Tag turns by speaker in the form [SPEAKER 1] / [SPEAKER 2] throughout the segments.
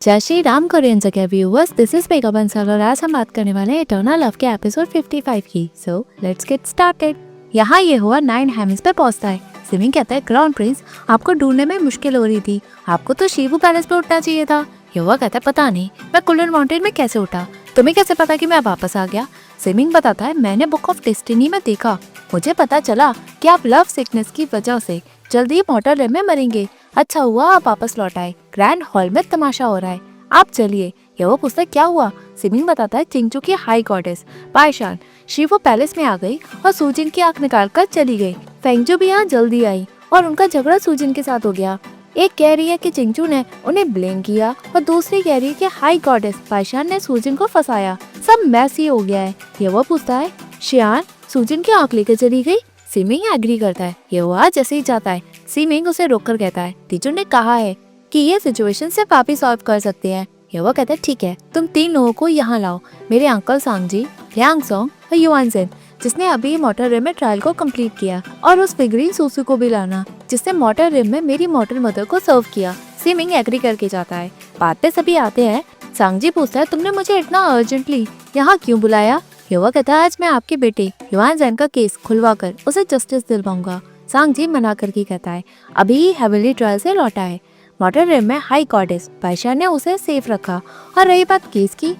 [SPEAKER 1] जय श्री राम कोरियन जगह viewers, this is mega Bansal और आज हम बात करने वाले हैं इटर्नल लव के एपिसोड 55 की। So let's get started. यहाँ ये हुआ 9 हेमिस पे पहुंचता है। सिमिंग कहता है, क्राउन प्रिंस आपको ढूंढने में मुश्किल हो रही थी, आपको तो शिबू पैलेस पे उठना चाहिए था। युवा कहता है, पता नहीं मैं कुल्लर माउंटेन में कैसे उठा, तुम्हें कैसे पता कि मैं वापस आ गया। सिमिंग बताता है, मैंने बुक ऑफ डेस्टिनी में देखा, मुझे पता चला कि आप लव सिकनेस की वजह से जल्दी मोटर रेल में मरेंगे। अच्छा हुआ आप वापस लौट आए, ग्रैंड हॉल में तमाशा हो रहा है, आप चलिए। ये वो पूछता है, क्या हुआ। सिमिंग बताता है, चिंगचू की हाई गॉडेस पाइशान शिवो पैलेस में आ गई और सूजिन की आंख निकाल कर चली गई। फेंगजू भी यहाँ जल्दी आई और उनका झगड़ा सूजिन के साथ हो गया। एक कह रही है कि चिंगचू ने उन्हें ब्लेम किया और दूसरी कह रही है कि हाई गॉडेस पाइशान ने सूजिन को फंसाया। सब मैस ही हो गया है। ये वो पूछता है, शियान सूजिन की आंख लेकर चली गई। सिमिंग एग्री करता है। ये वो जैसे ही जाता है, सिमिंग उसे रोककर कहता है, टीचर ने कहा है कि ये सिचुएशन सिर्फ आप ही सॉल्व कर सकते हैं। ये वो कहता है, ठीक है, तुम 3 लोगों को यहाँ लाओ, मेरे अंकल सांगजी, लियांग सोंग और युआन जेन, जिसने अभी मोटर रेल में ट्रायल को कंप्लीट किया, और उस फिगरीन सूसू को भी लाना जिसने मोटर रेल में मेरी मोटर मदर को सर्व किया। सिमिंग एग्री करके जाता है। बाद पे सभी आते हैं। सांगजी पूछता है, तुमने मुझे इतना अर्जेंटली यहाँ क्यों बुलाया। युवा कहता है, आज मैं आपके बेटे युआन जेन का केस खुलवा कर उसे जस्टिस दिलवाऊंगा। सांगजी मना करके कहता है, अभी हेवनली ट्रायल से लौटा है, मोटर रेल में हाई गॉडेस पाइशा ने उसे सेफ रखा, और रही बात केस की,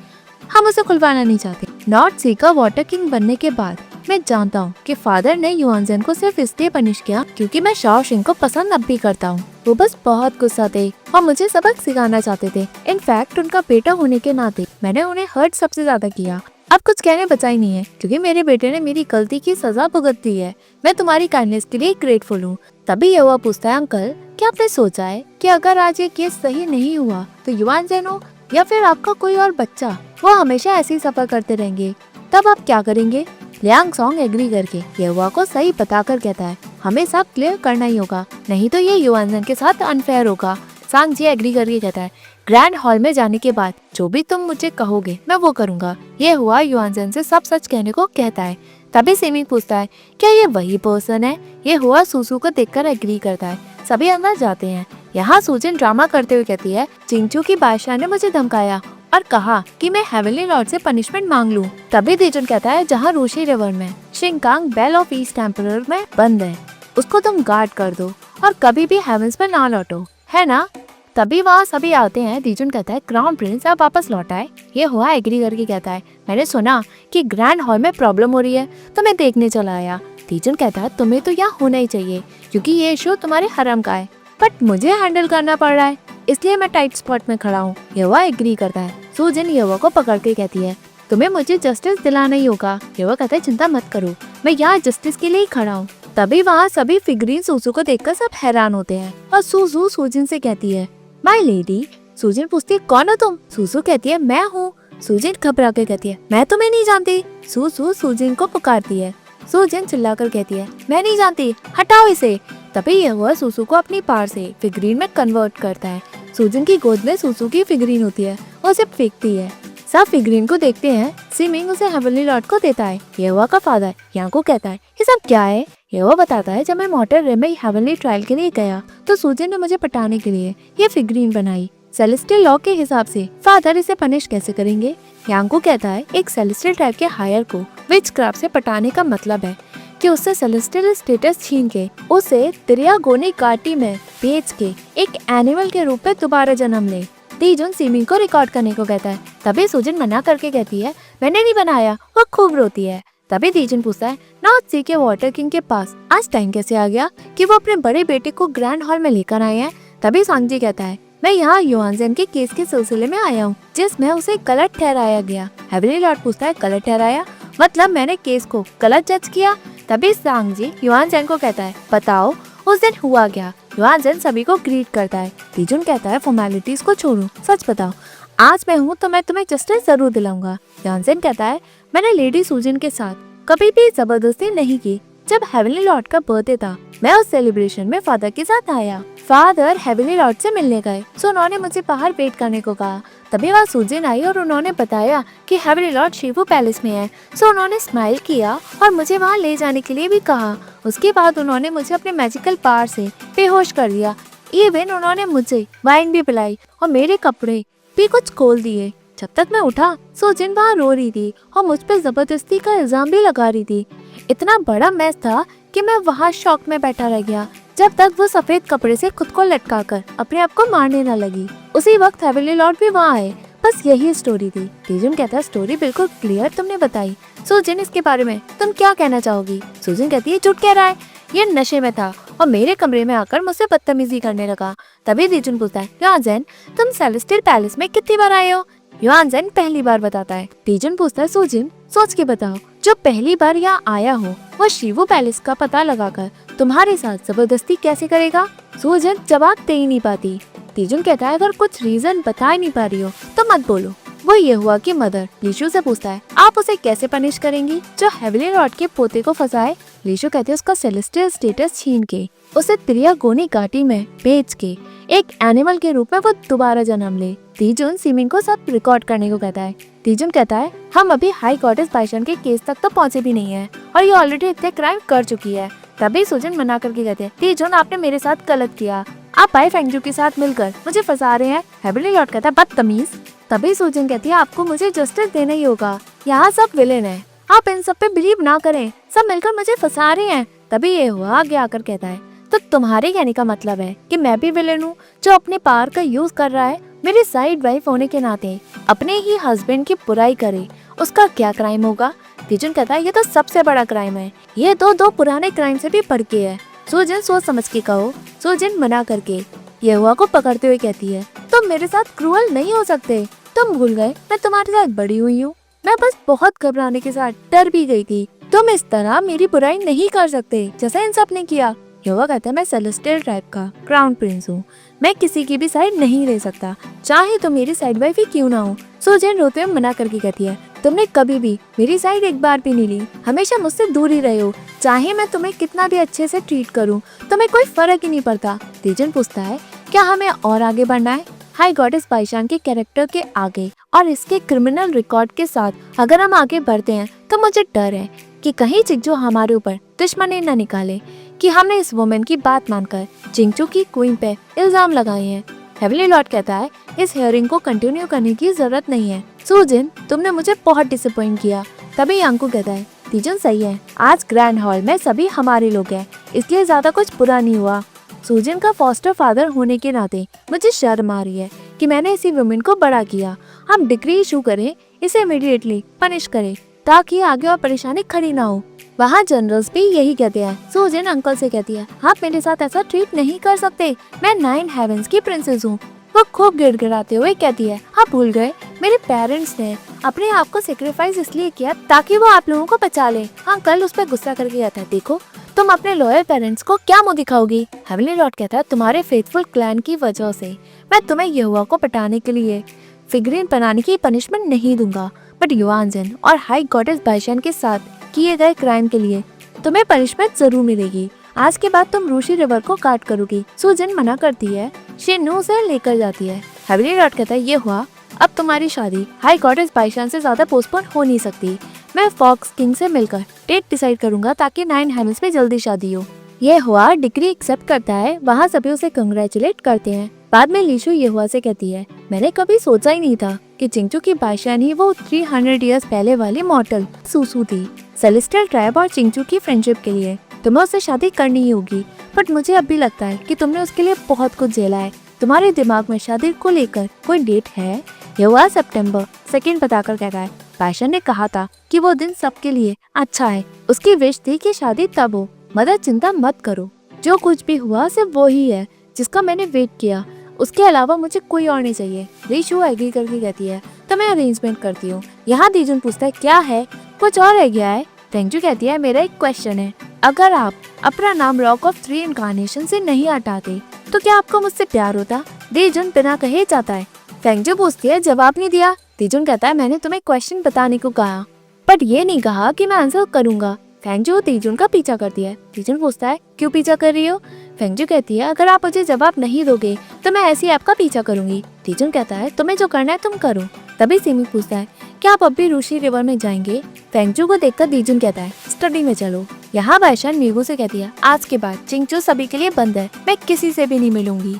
[SPEAKER 1] हम उसे खुलवाना नहीं चाहते। नॉर्थ सी का वाटर किंग बनने के बाद मैं जानता हूँ कि फादर ने युआन जेन को सिर्फ इसलिए पनिश किया क्योंकि मैं शाओ शिंग को पसंद अब भी करता हूँ। वो बस बहुत गुस्सा थे और मुझे सबक सिखाना चाहते थे। इनफैक्ट उनका बेटा होने के नाते मैंने उन्हें हर्ट सबसे ज्यादा किया। अब कुछ कहने बचा ही नहीं है क्योंकि मेरे बेटे ने मेरी गलती की सजा भुगत दी है। मैं तुम्हारी काइंडनेस के लिए ग्रेटफुल हूँ। तभी ये हुआ पूछता है, अंकल क्या आपने सोचा है कि अगर आज ये केस सही नहीं हुआ तो युआन जेन हो या फिर आपका कोई और बच्चा, वो हमेशा ऐसे ही सफर करते रहेंगे, तब आप क्या करेंगे। लियांग सोंग एग्री करके ये हुआ को सही बताकर कहता है, हमें सब क्लियर करना ही होगा, नहीं तो ये युआन जेन के साथ अनफेयर होगा। सांगजी एग्री करके कहता है, ग्रैंड हॉल में जाने के बाद जो भी तुम मुझे कहोगे मैं वो करूंगा। ये हुआ युआन जेन से सब सच कहने को कहता है। तभी सिमिंग पूछता है, क्या ये वही पर्सन है। ये हुआ सूसू को देखकर एग्री करता है। सभी अंदर जाते हैं। यहाँ सूजिन ड्रामा करते हुए कहती है, चिंगचू की बादशाह ने मुझे धमकाया और कहा कि मैं हेवनली लॉर्ड से पनिशमेंट मांग लूं। तभी दीजुन कहता है, जहाँ रूशी रिवर में शिंकांग बेल ऑफ ईस्ट टेम्परर में बंद है, उसको तुम गार्ड कर दो और कभी भी हेवंस पर ना लौटो, है ना। तभी वहाँ सभी आते हैं। दीजुन कहता है, क्राउन प्रिंस आप वापस लौट आए। ये हुआ एग्री करके कहता है, मैंने सुना कि ग्रैंड हॉल में प्रॉब्लम हो रही है तो मैं देखने चला आया। दीजुन कहता है, तुम्हें तो यहाँ होना ही चाहिए क्योंकि ये इशू तुम्हारे हरम का है, बट मुझे हैंडल करना पड़ रहा है इसलिए मैं टाइट स्पॉट में खड़ा हूँ। ये हुआ एग्री करता है। सूजिन ये हुआ को पकड़ के कहती है, तुम्हें मुझे जस्टिस दिलाना ही होगा। ये हुआ कहता है, चिंता मत करो, मैं यहाँ जस्टिस के लिए ही खड़ा हूँ। तभी वहाँ सभी फिगरीन सूसू को देखकर सब हैरान होते हैं और सूसू सूजिन से कहती है, माय लेडी। सूजिन पूछती है, कौन हो तुम। सूसू कहती है, मैं हूँ। सूजिन घबरा कर कहती है, मैं तुम्हें नहीं जानती। सूसू सूजिन को पुकारती है। सूजिन चिल्लाकर कहती है, मैं नहीं जानती, हटाओ इसे। तभी यह हुआ सूसू को अपनी पार से फिगरीन में कन्वर्ट करता है। सूजिन की गोद में सूसू की फिगरीन होती है और उसे फेंकती है। सब फिगरीन को देखते हैं। सिमिंग उसे हेवनली लॉर्ड को देता है। ये हुआ का फादर यहाँ को कहता है, ये सब क्या है। ये वो बताता है, जब मैं मोटर रेल में हेवनली ट्रायल के लिए गया तो सूजिन ने मुझे पटाने के लिए ये फिगरीन बनाई। सेलेस्टियल लॉ के हिसाब से फादर इसे पनिश कैसे करेंगे। यांगो कहता है, एक सेलेस्टियल टाइप के हायर को विचक्राफ्ट से पटाने का मतलब है कि उससे सेलेस्टियल स्टेटस छीन के उसे त्रियागोनी घाटी में बेच के एक एनिमल के रूप में दोबारा जन्म ले। दीजुन सिमिंग को रिकॉर्ड करने को कहता है। तभी सूजिन मना करके कहती है, मैंने नहीं बनाया। वो खूब रोती है। तभी दीजुन पूछता है, नॉर्थ सी के वाटर किंग के पास आज टाइम कैसे आ गया कि वो अपने बड़े बेटे को ग्रैंड हॉल में लेकर आए हैं। तभी सांगजी कहता है, मैं यहाँ युआन जेन के केस के सिलसिले में आया हूँ जिसमें उसे गलत ठहराया गया। हेवनली लॉर्ड पूछता है, गलत ठहराया मतलब मैंने केस को गलत जज किया। तभी सांगजी युआन जेन को कहता है, बताओ उस दिन हुआ क्या। युआन जेन सभी को ग्रीट करता है। दीजुन कहता है, फॉर्मेलिटीज को छोड़ो, सच बताओ, आज मैं हूँ तो मैं तुम्हें जस्टिस जरूर दिलाऊंगा। युआन जेन कहता है, मैंने लेडी सूजिन के साथ कभी भी जबरदस्ती नहीं की। जब हेवनली लॉर्ड का बर्थडे था मैं उस सेलिब्रेशन में फादर के साथ आया। फादर हेवनली लॉर्ड से मिलने गए सो उन्होंने मुझे बाहर वेट करने को कहा। तभी वहाँ सूजिन आई और उन्होंने बताया कि हेवनली लॉर्ड शिवू पैलेस में है। सो उन्होंने स्माइल किया और मुझे वहाँ ले जाने के लिए भी कहा। उसके बाद उन्होंने मुझे अपने मैजिकल पावर से बेहोश कर दिया। इवन उन्होंने मुझे वाइन भी पिलाई और मेरे कपड़े भी कुछ खोल दिए। जब तक मैं उठा सुजिन वहाँ रो रही थी और मुझ पे जबरदस्ती का इल्जाम भी लगा रही थी। इतना बड़ा मैस था कि मैं वहाँ शॉक में बैठा रह गया जब तक वो सफेद कपड़े से खुद को लटका कर अपने आप को मारने न लगी। उसी वक्त हेवनली लॉर्ड भी वहाँ आए। बस यही स्टोरी थी। तीजुन कहता है स्टोरी बिल्कुल क्लियर तुमने बताई। सुजिन इसके बारे में तुम क्या कहना चाहोगी? सुजिन कहती है झूठ कह रहा है, ये नशे में था और मेरे कमरे में आकर मुझसे बदतमीजी करने लगा। तभी तीजुन पूछता है युआनज़ेन तुम सेलेस्टियल पैलेस में कितनी बार आए हो? युआनज़ेन पहली बार बताता है। तीजुन पूछता है सुजिन सोच के बताओ, जो पहली बार यहाँ आया हो वो शिवू पैलेस का पता लगाकर तुम्हारे साथ जबरदस्ती कैसे करेगा? सुजिन जवाब दे ही नहीं पाती। तीजुन कहता है अगर कुछ रीजन बता ही नहीं पा रही हो तो मत बोलो। वो ये हुआ कि मदर लीशु से पूछता है आप उसे कैसे पनिश करेंगी जो हेवनली लॉर्ड के पोते को फंसाए? लीशु कहते हैं उसका सेलेस्टियल स्टेटस छीन के उसे त्रियागोनी घाटी में बेच के एक एनिमल के रूप में वो दोबारा जन्म ले। तीजुन सिमिंग को सब रिकॉर्ड करने को कहता है। तीजुन कहता है हम अभी हाई गॉडेस बाइशान के केस तक तो पहुँचे भी नहीं है और ये ऑलरेडी इतने क्राइम कर चुकी है। तभी सुजिन मना करके कहते हैं तीजुन आपने मेरे साथ गलत किया, आप बाई फेंगजू के साथ मिलकर मुझे फंसा रहे हैं। हेवनली लॉर्ड कहता है बदतमीज। तभी सुजिन कहती है आपको मुझे जस्टिस देना ही होगा, यहाँ सब विलेन है, आप इन सब पे बिलीव ना करें, सब मिलकर मुझे फंसा रहे हैं। तभी ये हुआ आगे आकर कहता है तो तुम्हारे कहने का मतलब है कि मैं भी विलेन हूँ जो अपने पावर का यूज कर रहा है? मेरी साइड वाइफ होने के नाते अपने ही हस्बैंड की बुराई करे, उसका क्या क्राइम होगा? तीजुन कहता है ये तो सबसे बड़ा क्राइम है, ये तो दो पुराने क्राइम से भी बढ़ के है। सुजिन सोच समझ के कहो। सुजिन मना करके ये हुआ को पकड़ते हुए कहती है तुम मेरे साथ क्रूअल नहीं हो सकते, तुम भूल गए मैं तुम्हारे साथ बड़ी हुई हूँ, मैं बस बहुत घबराने के साथ डर भी गई थी, तुम इस तरह मेरी बुराई नहीं कर सकते जैसा इन सब ने किया। युवा कहता है मैं सेलेस्टियल ट्राइब का क्राउन प्रिंस हूँ, मैं किसी की भी साइड नहीं ले सकता, चाहे तो मेरी साइड वाइफ ही क्यों ना हो। सुजिन रोते हुए मना करके कहती है तुमने कभी भी मेरी साइड एक बार भी नहीं ली, हमेशा मुझसे दूर ही रहे हो, चाहे मैं तुम्हें कितना भी अच्छे से ट्रीट करूँ तुम्हें कोई फर्क ही नहीं पड़ता। तीजुन पूछता है क्या हमें और आगे बढ़ना है? हाई गॉडेस बाइशान के कैरेक्टर के आगे और इसके क्रिमिनल रिकॉर्ड के साथ अगर हम आगे बढ़ते हैं तो मुझे डर है कि कहीं चिंगचू हमारे ऊपर दुश्मनी न निकाले कि हमने इस वुमेन की बात मानकर चिंगचू की क्वीन पे इल्जाम लगाए हैं। हेवनली लॉर्ड कहता है इस हियरिंग को कंटिन्यू करने की जरूरत नहीं है। सुजिन तुमने मुझे बहुत डिसअपॉइंट किया। तभी यांकू कहता है तीजुन सही है, आज ग्रैंड हॉल में सभी हमारे लोग हैं, इसलिए ज्यादा कुछ बुरा नहीं हुआ। सुजिन का फॉस्टर फादर होने के नाते मुझे शर्म आ रही है कि मैंने इसी वुमेन को बड़ा किया। हम डिग्री इशू करें, इसे इमीडिएटली पनिश करें ताकि आगे और परेशानी खड़ी ना हो। वहाँ जनरल्स भी यही कहते हैं। सुजिन अंकल से कहती है आप मेरे साथ ऐसा ट्रीट नहीं कर सकते, मैं 9 हेवेंस की प्रिंसेस हूँ। वो खूब गिड़गिड़ाते हुए कहती है आप भूल गए मेरे पेरेंट्स ने अपने आप को सेक्रीफाइस इसलिए किया ताकि वो आप लोगों को बचा ले। अंकल उस पर गुस्सा करके कहता है देखो तुम अपने लॉयल पेरेंट्स को क्या मुंह दिखाओगी? हेवनली लॉर्ड कहता है तुम्हारे फेथफुल क्लैन की वजह से मैं तुम्हें यहोवा को पटाने के लिए फिगरीन बनाने की पनिशमेंट नहीं दूंगा, बट युआनज़ेन और हाई गॉडेस बाइशान के साथ किए गए क्राइम के लिए तुम्हें पनिशमेंट जरूर मिलेगी। आज के बाद तुम रूशी रिवर को काट करोगी। सुजिन मना करती है, शिन्नू उसे लेकर जाती है। हेवनली लॉर्ड कहता है ये हुआ, अब तुम्हारी शादी हाई गॉडेस बाइशान से ज्यादा पोस्टपोन हो नहीं सकती। मैं फॉक्स किंग से मिलकर डेट डिसाइड करूंगा ताकि 9 हेवेंस में जल्दी शादी हो। ये हुआ डिग्री एक्सेप्ट करता है, वहाँ सभी उसे कंग्रेचुलेट करते हैं। बाद में लीशु ये हुआ से कहती है मैंने कभी सोचा ही नहीं था कि चिंगचू की बाइशान ही वो 300 इयर्स पहले वाली मॉर्टल सूसू थी। सेलेस्टियल ट्राइब और चिंगचू की फ्रेंडशिप के लिए तुम्हें उससे शादी करनी ही होगी, बट मुझे अब भी लगता है कि तुमने उसके लिए बहुत कुछ झेला है। तुम्हारे दिमाग में शादी को लेकर कोई डेट है? ये हुआ सितंबर 2 बताकर कहता है बाइशान ने कहा था कि वो दिन सबके लिए अच्छा है, उसकी विश थी कि शादी तब हो। मदर चिंता मत करो, जो कुछ भी हुआ सिर्फ वो ही है जिसका मैंने वेट किया, उसके अलावा मुझे कोई और नहीं चाहिए। रीशु एग्री करके कहती है तो मैं अरेंजमेंट करती हूँ। यहाँ तीजुन पूछता है क्या है, कुछ और रह गया है? फेंगजू कहती है मेरा एक क्वेश्चन है, अगर आप अपना नाम रॉक ऑफ 3 इनकार्नेशन से नहीं हटाते तो क्या आपको मुझसे प्यार होता? तीजुन बिना कहे जाता है। फेंगजू पूछती है जवाब नहीं दिया। तीजुन कहता है मैंने तुम्हें क्वेश्चन बताने को कहा, बट ये नहीं कहा कि मैं आंसर करूंगा। फेंगजू तीजुन का पीछा करती है। तीजुन पूछता है क्यों पीछा कर रही हो? फेंगजू कहती है अगर आप मुझे जवाब नहीं दोगे तो मैं ऐसी आपका पीछा करूंगी। तीजुन कहता है तुम्हें जो करना है तुम करो। तभी सिमी पूछता है क्या आप अब भी रूशी रिवर में जाएंगे? फेंगजू को देखकर तीजुन कहता है स्टडी में चलो। यहाँ बाइशान मीगू से कहती है, आज के बाद चिंगचू सभी के लिए बंद है, मैं किसी से भी नहीं मिलूंगी।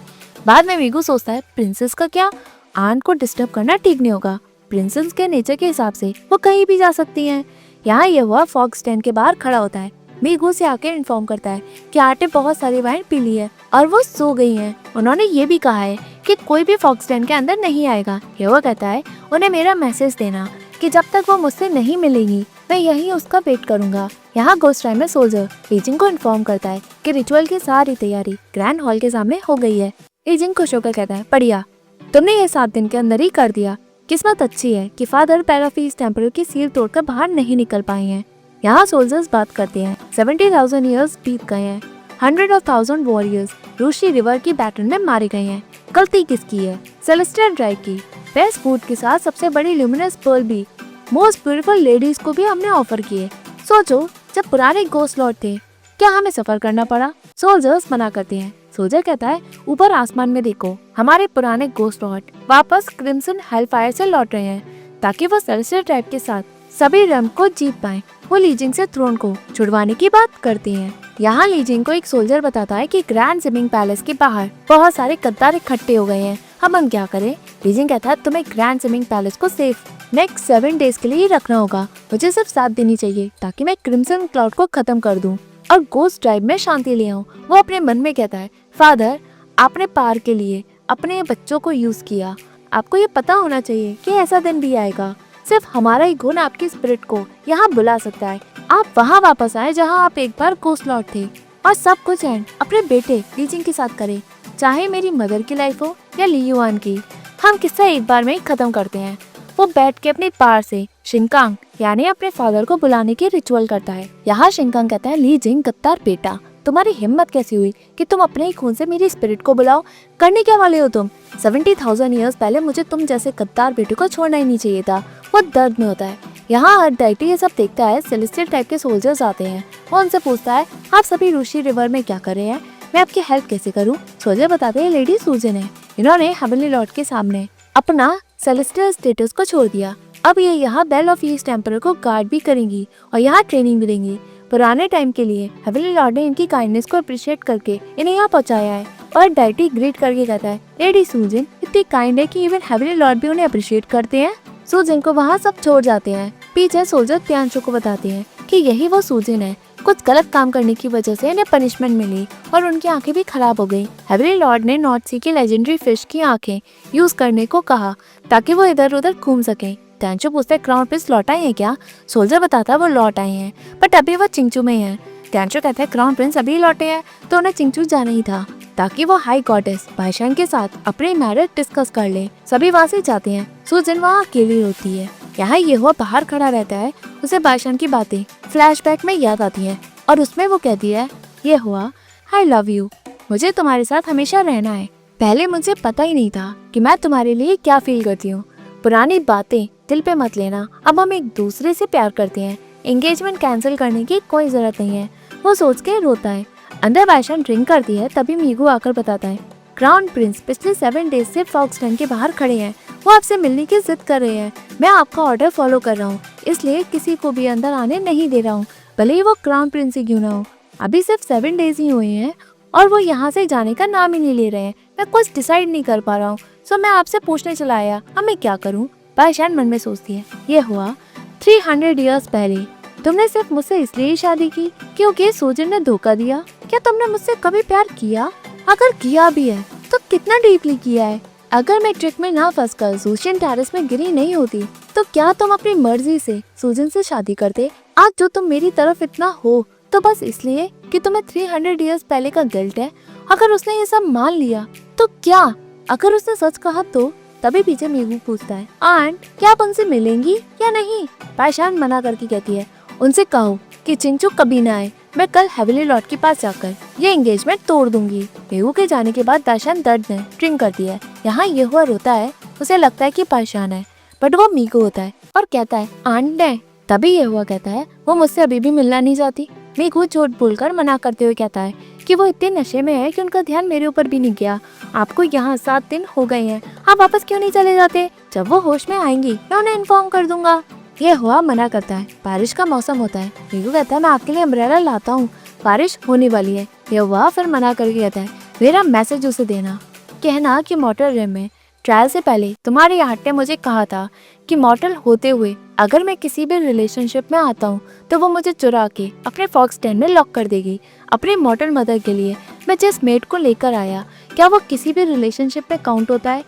[SPEAKER 1] बाद में मीगू सोचता है, प्रिंसेस का क्या, आन को डिस्टर्ब करना ठीक नहीं होगा। प्रिंसेस के नेचर के हिसाब से वो कहीं भी जा सकती हैं। यहाँ ये हुआ फॉक्स टैन के बाहर खड़ा होता है, मीगू से आके इन्फॉर्म करता है कि आर्ट ने बहुत सारी वाइन पी ली है और वो सो गई हैं। उन्होंने ये भी कहा है कि कोई भी फॉक्स टैन के अंदर नहीं आएगा। ये वो कहता है, उन्हें मेरा मैसेज देना कि जब तक वो मुझसे नहीं मिलेगी मैं यहीं उसका वेट करूंगा। यहाँ घोस्ट टाइम में सोल्जर लीजिंग को इन्फॉर्म करता है कि रिचुअल की सारी तैयारी ग्रैंड हॉल के सामने हो गई है। लीजिंग खुश होकर कहता है, बढ़िया, तुमने ये 7 दिन के अंदर ही कर दिया। किस्मत अच्छी है कि फादर पैराफीस टेम्पल की सील तोड़कर बाहर नहीं निकल पाए हैं। यहाँ सोल्जर्स बात करते हैं, 70,000 ईयर्स बीत गए हैं, 100,000 वॉरियर्स रूशी रिवर की बैटल में मारे गए हैं। गलती किसकी है? सेलेस्टियल ड्राइव की। बेस्ट फूड के साथ सबसे बड़ी ल्यूमिनस पर्ल भी, मोस्ट ब्यूटीफुल लेडीज को भी हमने ऑफर किए। सोचो, जब पुराने गोस्ट लॉर्ड थे क्या हमें सफर करना पड़ा? सोल्जर्स मना करते हैं। सोल्जर कहता है, ऊपर आसमान में देखो, हमारे पुराने गोस्ट लॉर्ड वापस क्रिम्सन हेलफायर से लौट रहे हैं ताकि वो सेलेस्टियल ड्राइव के साथ सभी रम को जीत पाए। वो लीजिंग से थ्रोन को छुड़वाने की बात करते हैं। यहाँ लीजिंग को एक सोल्जर बताता है कि ग्रैंड स्विमिंग पैलेस के बाहर बहुत सारे गद्दार इकट्ठे हो गए हैं, अब हम क्या करें? लीजिंग कहता है, तुम्हें ग्रैंड स्विमिंग पैलेस को सेफ नेक्स्ट 7 डेज के लिए ही रखना होगा। मुझे सिर्फ 7 दिन ही चाहिए ताकि मैं क्रिम्सन क्लाउड को खत्म कर दूं और गोस्ट ड्राइव में शांति ले आऊं। वो अपने मन में कहता है, फादर, आपने पार के लिए अपने बच्चों को यूज किया, आपको ये पता होना चाहिए कि ऐसा दिन भी आएगा। सिर्फ हमारा ही गुण आपकी स्पिरिट को यहाँ बुला सकता है। आप वहाँ वापस आए जहाँ आप एक बार गोस्ट लॉर्ड थे और सब कुछ एंड अपने बेटे लीजिंग के साथ करें, चाहे मेरी मदर की लाइफ हो या ली युआन की। हम किस्सा एक बार में ही खत्म करते हैं। वो बैठ के अपनी पार से शिंकांग यानी अपने फादर को बुलाने की रिचुअल करता है। यहाँ शिंकांग कहता है, लीजिंग गद्दार बेटा, तुम्हारी हिम्मत कैसी हुई कि तुम अपने ही खून से मेरी स्पिरिट को बुलाओ? करने क्या वाले हो तुम? 70,000 ईयर्स पहले मुझे तुम जैसे गद्दार बेटे को छोड़ना ही नहीं चाहिए था। वो दर्द में होता है। यहाँ हर डाइटी ये सब देखता है। सेलेस्टियल टाइप के सोल्जर्स आते हैं। वो उनसे पूछता है, आप सभी रूशी रिवर में क्या कर रहे हैं? मैं आपकी हेल्प कैसे करूँ? सोल्जर बताते हैं, लेडी सूजन है, इन्होंने हेवनली लॉर्ड के सामने अपना सेलेस्टियल स्टेटस को छोड़ दिया। अब ये यहाँ बेल ऑफ ईस्ट टेम्पल को गार्ड भी करेंगी और यहाँ ट्रेनिंग भी देंगी। पुराने टाइम के लिए हेवनली लॉर्ड ने इनकी काइंडनेस को अप्रिशिएट करके इन्हें यहाँ पहुँचाया है। और डाइटी ग्रीट करके कहता है, लेडी सूजन इतनी काइंड है कि इवन हेवनली लॉर्ड भी उन्हें अप्रिशिएट करते हैं। सूजन को वहाँ सब छोड़ जाते हैं। पीछे सोल्जर त्यांशु को बताते हैं कि यही वो सूजन है, कुछ गलत काम करने की वजह से इन्हें पनिशमेंट मिली और उनकी आंखें भी खराब हो गई। हेवनली लॉर्ड ने नॉर्थ सी की लेजेंडरी फिश की आंखें यूज करने को कहा ताकि वो इधर उधर घूम सके। त्यांशु पूछता है, क्राउन प्रिंस लौट आए हैं क्या? सोल्जर बताता है, वो लौट आए हैं बट अभी वो चिंगचू में है। त्यांशु कहता है, क्राउन प्रिंस अभी लौटे हैं तो उन्हें चिंगचू जाना ही था ताकि वो हाई गॉडेस बाइशान के साथ अपनी मैरिज डिस्कस कर ले। सभी वहाँ से जाते हैं। सूजन वहाँ अकेली होती है। यहाँ ये हुआ बाहर खड़ा रहता है। उसे बाइशान की बातें फ्लैशबैक में याद आती हैं और उसमें वो कहती है, ये हुआ, आई लव यू, मुझे तुम्हारे साथ हमेशा रहना है। पहले मुझे पता ही नहीं था कि मैं तुम्हारे लिए क्या फील करती हूँ। पुरानी बातें दिल पे मत लेना, अब हम एक दूसरे से प्यार करते हैं। एंगेजमेंट कैंसिल करने की कोई जरूरत नहीं है। वो सोच के रोता है। अंदर बाइशान ड्रिंक करती है। तभी मीगू आकर बताता है, क्राउन प्रिंस पिछले 7 डेज से फॉक्स टन के बाहर खड़े हैं। वो आपसे मिलने की जिद कर रहे हैं। मैं आपका ऑर्डर फॉलो कर रहा हूँ, इसलिए किसी को भी अंदर आने नहीं दे रहा हूँ, भले ही वो क्राउन प्रिंस ही क्यों ना हो। अभी सिर्फ 7 डेज ही हुए हैं और वो यहाँ से जाने का नाम ही नहीं ले रहे हैं। मैं कुछ डिसाइड नहीं कर पा रहा हूँ, सो मैं आपसे पूछने चला आया, अब मैं क्या करूँ? बाइशान मन में सोचती है, ये हुआ 300 ईयर्स पहले। तुमने सिर्फ मुझसे इसलिए शादी की क्योंकि सूजन ने धोखा दिया? क्या तुमने मुझसे कभी प्यार किया? अगर किया भी है तो कितना डीपली किया है? अगर मैं ट्रिक में ना फंसकर सूजन टेरेस में गिरी नहीं होती तो क्या तुम अपनी मर्जी से सूजन से शादी करते? आज जो तुम मेरी तरफ इतना हो तो बस इसलिए कि तुम्हें 300 ईयर्स पहले का गिल्ट है। अगर उसने ये सब मान लिया तो क्या? अगर उसने सच कहा तो? तभी पीछे मीगू पूछता है, आंट क्या आप उनसे मिलेंगी या नहीं? बाइशान मना करके कहती है, उनसे कहो कि चिंगचू कभी ना आए। मैं कल हेवनली लॉर्ड के पास जाकर ये एंगेजमेंट तोड़ दूंगी। मीगू के जाने के बाद बाइशान दर्द में ड्रिंक करती है। यहाँ ये हुआ रोता है। उसे लगता है कि परेशान है बट वो मीगू होता है और कहता है, आंट ने। तभी ये हुआ कहता है, वो मुझसे अभी भी मिलना नहीं चाहती। मीगू झूठ बोलकर मना करते हुए कहता है कि वो इतने नशे में है कि उनका ध्यान मेरे ऊपर भी नहीं गया। आपको यहाँ 7 दिन हो गए हैं, आप वापस क्यों नहीं चले जाते? जब वो होश में आएंगी मैं उन्हें इन्फॉर्म कर दूंगा। ये हुआ मना करता है। बारिश का मौसम होता है। मीकू कहता है मैं आपके लिए अम्ब्रेला लाता हूँ, बारिश होने वाली है। ये हुआ फिर मना करके कहता है मेरा मैसेज उसे देना, कहना कि मॉर्टल रेम में ट्रायल से पहले तुम्हारी आंट ने मुझे कहा था कि मॉर्टल होते हुए अगर मैं किसी भी रिलेशनशिप में आता हूँ तो वो मुझे चुरा के अपने फॉक्स टेन में लॉक कर देगी। अपनी मॉर्टल मदर के लिए मैं जिस मेट को लेकर आया, क्या वो किसी भी रिलेशनशिप में काउंट होता है?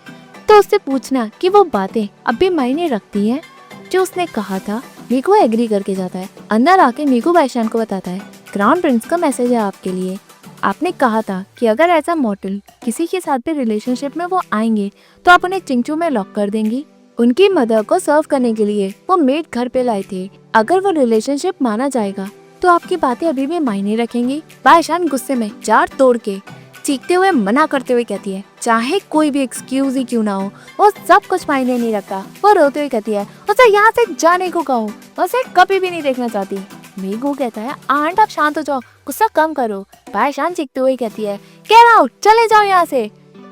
[SPEAKER 1] तो उससे पूछना कि वो बातें अब भी मायने रखती हैं जो उसने कहा था। मीकू एग्री करके जाता है। अंदर आके मीकू बाईशान को बताता है क्राउन प्रिंस का मैसेज है आपके लिए। आपने कहा था कि अगर ऐसा मॉर्टल किसी के साथ भी रिलेशनशिप में वो आएंगे तो आप उन्हें चिंचू में लॉक कर देंगी। उनकी मदर को सर्व करने के लिए वो मेट घर पे लाए थे। अगर वो रिलेशनशिप माना जाएगा तो आपकी बातें अभी भी मायने रखेंगी। बाईशान गुस्से में जार तोड़ के चीखते हुए मना करते हुए कहती है चाहे कोई भी एक्सक्यूज ही क्यों ना हो, वो सब कुछ मायने नहीं रखता। वो रोते हुए कहती है उसे यहाँ से जाने को कहो, उसे कभी भी नहीं देखना चाहती। मीकू कहता है आंट आप शांत हो जाओ, गुस्सा कम करो। बाईशान चीखते हुए कहती है गेट आउट, चले जाओ यहाँ से।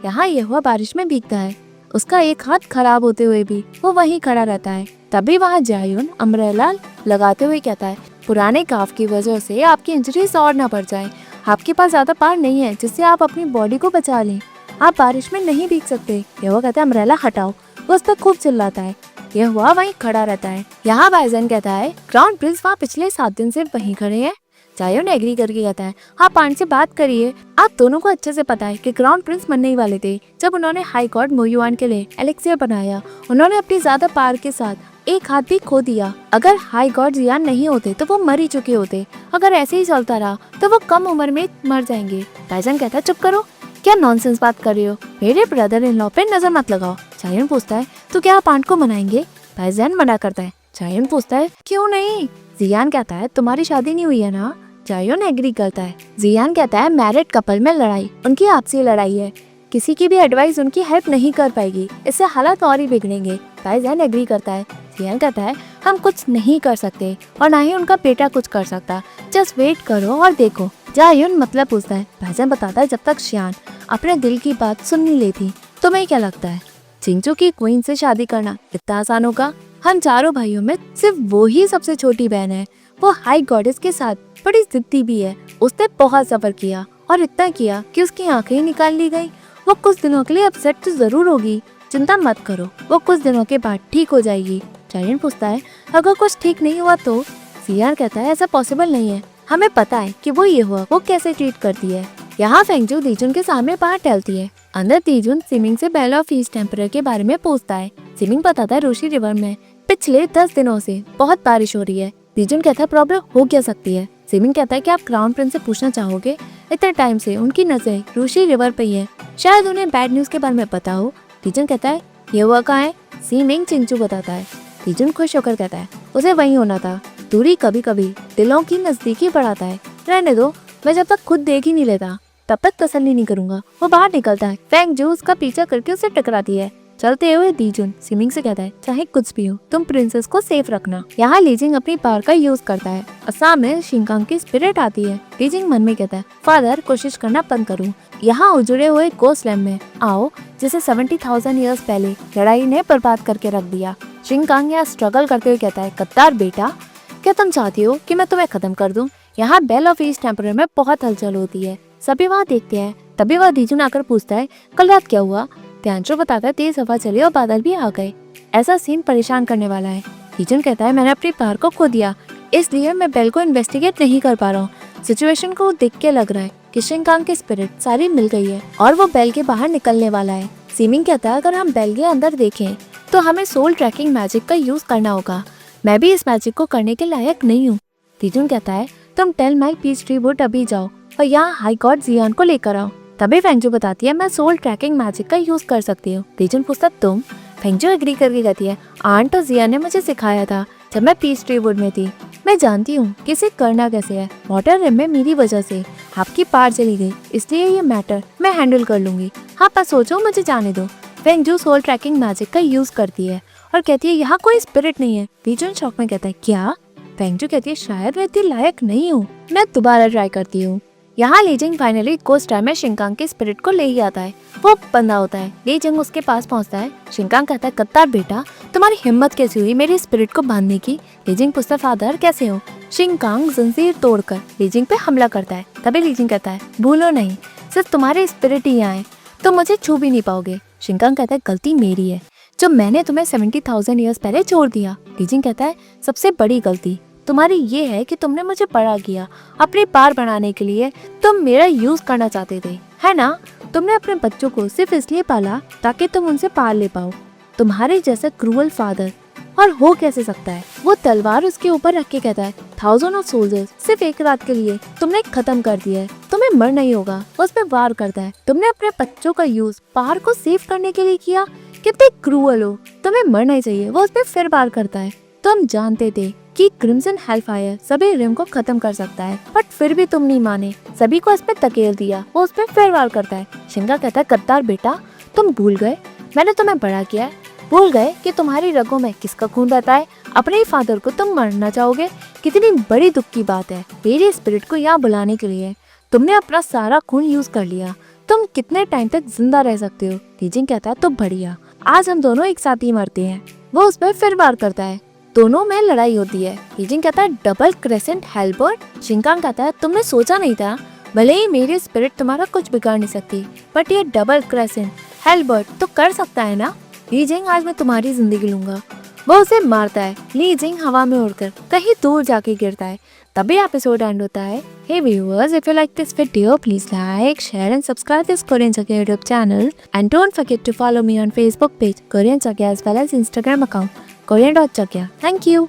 [SPEAKER 1] यहाँ ये हुआ बारिश में भीगता है। उसका एक हाथ खराब होते हुए भी वो वहीं खड़ा रहता है। तभी वहाँ जायुन अम्ब्रेला लगाते हुए कहता है पुराने काफ की वजह से आपकी इंजरीज और ना बढ़ जाए। आपके पास ज्यादा पार नहीं है जिससे आप अपनी बॉडी को बचा लें। आप बारिश में नहीं भीग सकते। ये वो कहता है अम्ब्रेला हटाओ। वो उस पर खूब चिल्लाता है। यह हुआ वहीं खड़ा रहता है। यहाँ बाइजन कहता है क्राउन प्रिंस वहाँ पिछले 7 दिन से वहीं खड़े हैं। जायुन एग्री करके कहता है आप आंट से बात करिए। आप दोनों को अच्छे से पता है कि क्राउन प्रिंस मरने ही वाले थे जब उन्होंने हाई कोर्ट मोयुआन के लिए एलेक्सियर बनाया। उन्होंने अपनी ज्यादा पार के साथ एक हाथ भी खो दिया। अगर हाई गॉड जियान नहीं होते तो वो मर ही चुके होते। अगर ऐसे ही चलता रहा तो वो कम उम्र में मर जाएंगे। बाइजन कहता है चुप करो, क्या नॉनसेंस बात कर रही हो, मेरे ब्रदर इन लॉ पे नजर मत लगाओ। जायुन पूछता है तो क्या आप आंट को मनाएंगे? बाइजन मना करता है। जायुन पूछता है क्यों नहीं? जियान कहता है तुम्हारी शादी नहीं हुई है ना? जायुन एग्री करता है। जियान कहता है मैरिड कपल में लड़ाई उनकी आपसी लड़ाई है, किसी की भी एडवाइस उनकी हेल्प नहीं कर पाएगी, इससे हालात और ही बिगड़ेंगे। बाइजन एग्री करता है। जियान कहता है हम कुछ नहीं कर सकते और ना ही उनका बेटा कुछ कर सकता, जस्ट वेट करो और देखो। जायुन मतलब पूछता है। बाइजन बताता है जब तक शियान अपने दिल की बात सुन नहीं लेती तुम्हें क्या लगता है चिंचू की क्वीन से शादी करना इतना आसान होगा? हम चारों भाइयों में सिर्फ वो ही सबसे छोटी बहन है। वो हाई गॉडेस के साथ बड़ी जिद्दी भी है। उसने बहुत सफर किया और इतना किया कि उसकी आंखें ही निकाल ली गई। वो कुछ दिनों के लिए अपसेट तो जरूर होगी, चिंता मत करो, वो कुछ दिनों के बाद ठीक हो जाएगी। जायुन पूछता है अगर कुछ ठीक नहीं हुआ तो? जियान कहता है ऐसा पॉसिबल नहीं है, हमें पता है कि वो ये हुआ वो कैसे ट्रीट करती है। यहाँ फेंगजू दीजुन के सामने बाहर टहलती है। अंदर दीजुन सिमिंग से बेल ऑफ ईस्ट टेम्परर के बारे में पूछता है। सिमिंग बताता है रूशी रिवर में पिछले 10 दिनों से बहुत बारिश हो रही है। दीजुन कहता है प्रॉब्लम हो क्या सकती है? सिमिंग कहता है कि आप क्राउन प्रिंस से पूछना चाहोगे? इतने टाइम से उनकी नजर रूशी रिवर पे ही है, शायद उन्हें बैड न्यूज के बारे में पता हो। दीजुन कहता है ये हुआ कहाँ है? सिमिंग चिंचू बताता है। दीजुन खुश होकर कहता है उसे वहीं होना था। दूरी कभी कभी दिलों की नजदीकी बढ़ाता है। रहने दो, मैं जब तक खुद देख ही नहीं लेता तब तक तसल्ली नहीं करूंगा। वो बाहर निकलता है। फेंगजू उसका पीछा करके उसे टकराती है। चलते हुए दीजुन सिमिंग से कहता है चाहे कुछ भी हो तुम प्रिंसेस को सेफ रखना। यहाँ लीजिंग अपनी पावर का यूज करता है और सामने शिंकांग की स्पिरिट आती है। लीजिंग मन में कहता है फादर कोशिश करना बंद करूँ। यहाँ उजड़े हुए गोस्ट लैंड में आओ जिसे 70,000 ईयर्स पहले लड़ाई ने बर्बाद करके रख दिया। शिंकांग यहाँ स्ट्रगल करते हुए कहता है गद्दार बेटा, क्या तुम चाहती हो कि मैं तुम्हें खत्म कर दूं? यहाँ बेल ऑफ ईस्ट टेम्परर में बहुत हलचल होती है। सभी वहाँ देखते हैं। तभी वह दीजुन आकर पूछता है कल रात क्या हुआ? त्यांशो बताता है तेज हवा चली और बादल भी आ गए। ऐसा सीन परेशान करने वाला है। दीजुन कहता है मैंने अपनी पावर को खो दिया, इसलिए मैं बेल को इन्वेस्टिगेट नहीं कर पा रहा हूँ। सिचुएशन को देख के लग रहा है कि शिंकांग की स्पिरिट सारी मिल गई है और वो बेल के बाहर निकलने वाला है। सिमिंग कहता है अगर हम बेल के अंदर देखें तो हमें सोल ट्रैकिंग मैजिक का यूज करना होगा। मैं भी इस मैजिक को करने के लायक नहीं हूँ। दीजुन कहता है तुम tell my peace tree wood अभी जाओ और यहाँ हाई गॉड जियान को लेकर आओ। तभी फेंगजू बताती है मैं सोल ट्रैकिंग मैजिक का यूज कर सकती हूँ। दीजुन पूछता तुम? फेंगजू एग्री करके कहती है आंट और जियान ने मुझे सिखाया था जब मैं पीस ट्री वुड में थी। मैं जानती हूँ कि इसे करना कैसे है। वाटर रिम में मेरी वजह से आपकी पार चली गई, इसलिए ये मैटर मैं हैंडल कर लूंगी। हाँ पर सोचो, मुझे जाने दो। फेंगजू सोल ट्रैकिंग मैजिक का यूज करती है और कहती है यहाँ कोई स्पिरिट नहीं है। दीजुन शॉक में कहता है क्या? फेंगजू कहती है शायद मैं इतनी लायक नहीं हूँ, मैं दोबारा ट्राई करती हूँ। यहाँ लीजिंग फाइनली कोस्ट टाइम में शिंकांग के स्पिरिट को ले ही आता है। वो बंदा होता है। लीजिंग उसके पास पहुँचता है। शिंकांग कहता है कत्तार बेटा तुम्हारी हिम्मत कैसी हुई मेरे स्पिरिट को बांधने की? लीजिंग पूछता फादर कैसे हो? शिंकांग जंजीर तोड़कर लीजिंग पे हमला करता है। तभी लीजिंग कहता है भूलो नहीं, सिर्फ तुम्हारे स्पिरिट ही यहाँ है, तुम मुझे छू भी नहीं पाओगे। शिंकांग कहता है गलती मेरी है, जो मैंने तुम्हें 70,000 ईयर्स पहले छोड़ दिया। लीजिंग कहता है सबसे बड़ी गलती तुम्हारी ये है कि तुमने मुझे बड़ा किया अपने पार बनाने के लिए। तुम मेरा यूज करना चाहते थे, है ना? तुमने अपने बच्चों को सिर्फ इसलिए पाला ताकि तुम उनसे पार ले पाओ। तुम्हारे जैसा क्रूअल फादर और हो कैसे सकता है? वो तलवार उसके ऊपर रख के कहता है 1000 ऑफ सोल्जर्स सिर्फ एक रात के लिए तुमने खत्म कर दिया है, तुम्हें मर नहीं होगा। वो उस पे वार करता है, तुमने अपने बच्चों का यूज पार को सेव करने के लिए किया, कितने क्रूअल हो, तुम्हें मरना ही चाहिए। वो उस पे फिर वार करता है, तुम जानते थे कि क्रिम्सन हेलफायर सभी रिम को खत्म कर सकता है, बट फिर भी तुम नहीं माने, सभी को इस पे धकेल दिया। वो उस पे फिर वार करता है। शिंगा कहता है गद्दार बेटा, तुम भूल गए मैंने तुम्हें बड़ा किया है, भूल गए कि तुम्हारी रगों में किसका खून बहता है? अपने ही फादर को तुम मरना चाहोगे? कितनी बड़ी दुख की बात है। मेरे स्पिरिट को यहाँ बुलाने के लिए तुमने अपना सारा खून यूज कर लिया, तुम कितने टाइम तक जिंदा रह सकते हो? लीजिंग कहता है तो बढ़िया, आज हम दोनों एक साथ ही मरते हैं। वो उस पर फिर वार करता है, दोनों में लड़ाई होती है। लीजिंग कहता है डबल क्रेसेंट हेलबर्ट। शिंकांग कहता है तुमने सोचा नहीं था, भले ही मेरी स्पिरिट तुम्हारा कुछ बिगाड़ नहीं सकती, बट ये डबल क्रेसेंट हेलबर्ट तो कर सकता है ना? लीजिंग आज मैं तुम्हारी जिंदगी लूंगा। वो उसे मारता है। लीजिंग हवा में उड़कर कहीं दूर जाके गिरता है। तभी एपिसोड एंड होता है। Hey viewers, if you like this video, please like, share and subscribe this Korean Chakya YouTube channel. And don't forget to follow me on Facebook page Korean Chakya as well as Instagram account Korean.Chakya. Thank you.